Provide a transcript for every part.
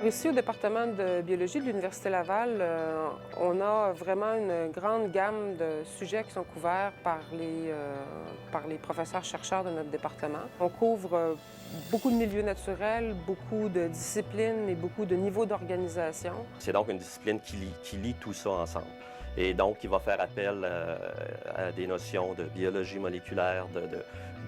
ici, au département de biologie de l'Université Laval, on a vraiment une grande gamme de sujets qui sont couverts par les professeurs-chercheurs de notre département. On couvre beaucoup de milieux naturels, beaucoup de disciplines et beaucoup de niveaux d'organisation. C'est donc une discipline qui lie tout ça ensemble. Et donc, il va faire appel à des notions de biologie moléculaire,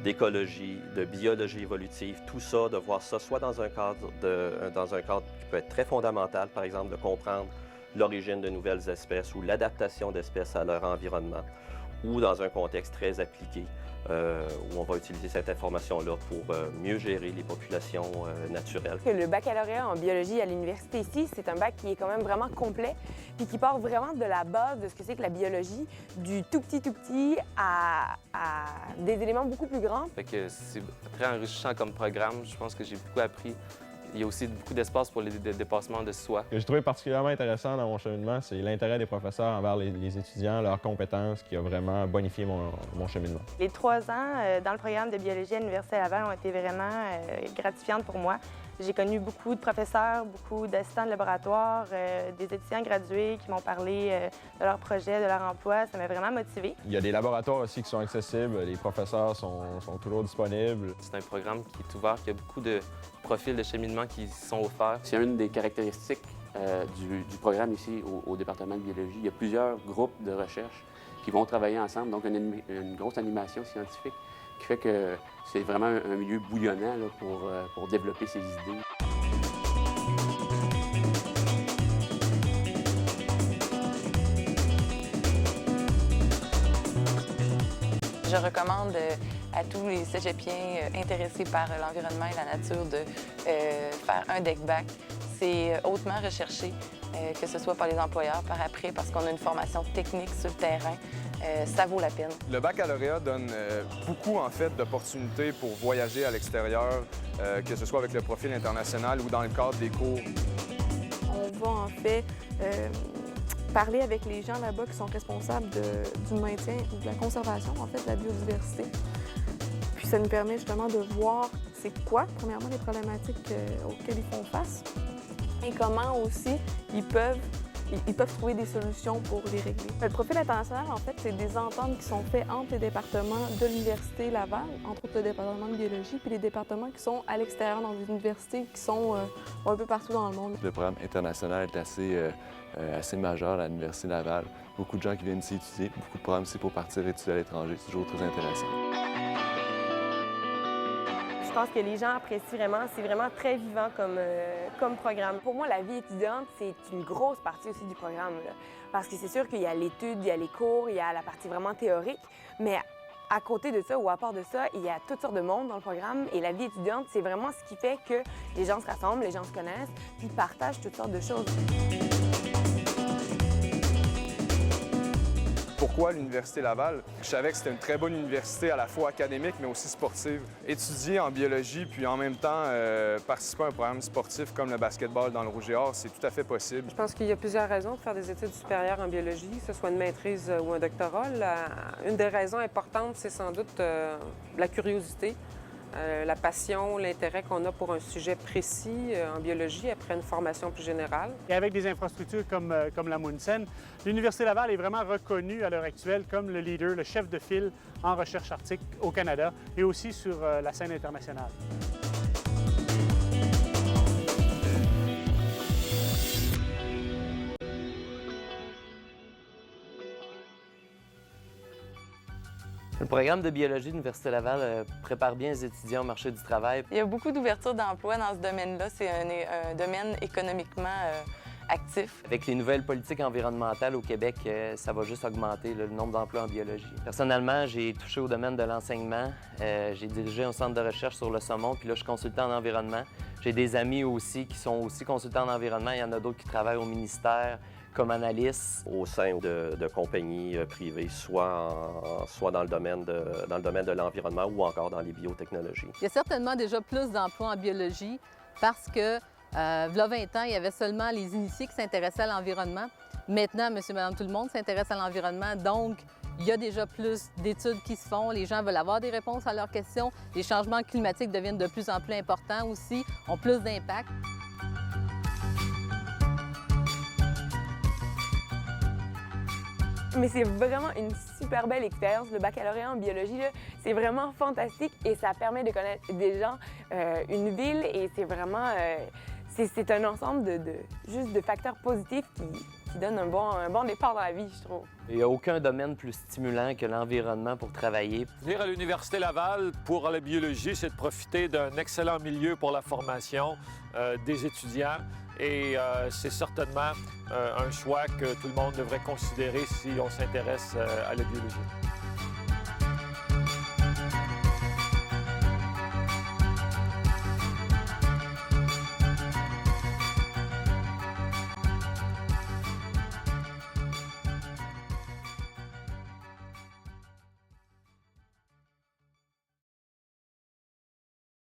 d'écologie, de biologie évolutive, tout ça, de voir ça soit dans un cadre qui peut être très fondamental, par exemple, de comprendre l'origine de nouvelles espèces ou l'adaptation d'espèces à leur environnement, ou dans un contexte très appliqué, où on va utiliser cette information-là pour mieux gérer les populations naturelles. Le baccalauréat en biologie à l'université ici, c'est un bac qui est quand même vraiment complet, puis qui part vraiment de la base de ce que c'est que la biologie, du tout petit à des éléments beaucoup plus grands. Fait que c'est très enrichissant comme programme. Je pense que j'ai beaucoup appris. Il y a aussi beaucoup d'espace pour les dépassements de soi. Ce que j'ai trouvé particulièrement intéressant dans mon cheminement, c'est l'intérêt des professeurs envers les étudiants, leurs compétences, qui a vraiment bonifié mon cheminement. Les 3 ans dans le programme de biologie à l'Université Laval ont été vraiment gratifiantes pour moi. J'ai connu beaucoup de professeurs, beaucoup d'assistants de laboratoire, des étudiants gradués qui m'ont parlé de leurs projets, de leur emploi. Ça m'a vraiment motivée. Il y a des laboratoires aussi qui sont accessibles, les professeurs sont toujours disponibles. C'est un programme qui est ouvert, qui a beaucoup de profils de cheminement qui sont offerts. C'est une des caractéristiques du programme ici au département de biologie. Il y a plusieurs groupes de recherche qui vont travailler ensemble, donc une grosse animation scientifique qui fait que c'est vraiment un milieu bouillonnant là, pour développer ses idées. Je recommande à tous les cégepiens intéressés par l'environnement et la nature de faire un deck-bac. C'est hautement recherché, que ce soit par les employeurs, par après, parce qu'on a une formation technique sur le terrain. Ça vaut la peine. Le baccalauréat donne beaucoup, en fait, d'opportunités pour voyager à l'extérieur, que ce soit avec le profil international ou dans le cadre des cours. On va, en fait, parler avec les gens là-bas qui sont responsables du maintien ou de la conservation, en fait, de la biodiversité. Puis ça nous permet justement de voir c'est quoi, premièrement, les problématiques auxquelles ils font face et comment aussi ils peuvent trouver des solutions pour les régler. Le profil international, en fait, c'est des ententes qui sont faites entre les départements de l'Université Laval, entre autres le département de biologie, puis les départements qui sont à l'extérieur dans des universités qui sont un peu partout dans le monde. Le programme international est assez majeur à l'Université Laval. Beaucoup de gens qui viennent ici étudier, beaucoup de programmes ici pour partir étudier à l'étranger. C'est toujours très intéressant. Je pense que les gens apprécient vraiment, c'est vraiment très vivant comme programme. Pour moi, la vie étudiante, c'est une grosse partie aussi du programme, là. Parce que c'est sûr qu'il y a l'étude, il y a les cours, il y a la partie vraiment théorique, mais à côté de ça ou à part de ça, il y a toutes sortes de monde dans le programme et la vie étudiante, c'est vraiment ce qui fait que les gens se rassemblent, les gens se connaissent, puis partagent toutes sortes de choses. Pourquoi l'Université Laval? Je savais que c'était une très bonne université à la fois académique mais aussi sportive. Étudier en biologie puis en même temps participer à un programme sportif comme le basketball dans le Rouge et Or, c'est tout à fait possible. Je pense qu'il y a plusieurs raisons de faire des études supérieures en biologie, que ce soit une maîtrise ou un doctorat. Une des raisons importantes, c'est sans doute la curiosité. La passion, l'intérêt qu'on a pour un sujet précis en biologie après une formation plus générale. Et avec des infrastructures comme la Munsen, l'Université Laval est vraiment reconnue à l'heure actuelle comme le leader, le chef de file en recherche arctique au Canada et aussi sur la scène internationale. Le programme de biologie de l'Université Laval prépare bien les étudiants au marché du travail. Il y a beaucoup d'ouverture d'emplois dans ce domaine-là. C'est un domaine économiquement actif. Avec les nouvelles politiques environnementales au Québec, ça va juste augmenter le nombre d'emplois en biologie. Personnellement, j'ai touché au domaine de l'enseignement. J'ai dirigé un centre de recherche sur le saumon, puis là, je suis consultant en environnement. J'ai des amis aussi qui sont aussi consultants en environnement. Il y en a d'autres qui travaillent au ministère comme analystes. Au sein de compagnies privées, soit dans le domaine de l'environnement ou encore dans les biotechnologies. Il y a certainement déjà plus d'emplois en biologie parce que, il y a 20 ans, il y avait seulement les initiés qui s'intéressaient à l'environnement. Maintenant, monsieur, madame, tout le monde s'intéresse à l'environnement, donc il y a déjà plus d'études qui se font. Les gens veulent avoir des réponses à leurs questions. Les changements climatiques deviennent de plus en plus importants aussi, ont plus d'impact. Mais c'est vraiment une super belle expérience. Le baccalauréat en biologie, c'est vraiment fantastique et ça permet de connaître des gens, une ville et c'est vraiment... c'est un ensemble juste de facteurs positifs qui donnent un bon départ dans la vie, je trouve. Il n'y a aucun domaine plus stimulant que l'environnement pour travailler. Venir à l'Université Laval pour la biologie, c'est de profiter d'un excellent milieu pour la formation des étudiants et c'est certainement un choix que tout le monde devrait considérer si on s'intéresse à la biologie.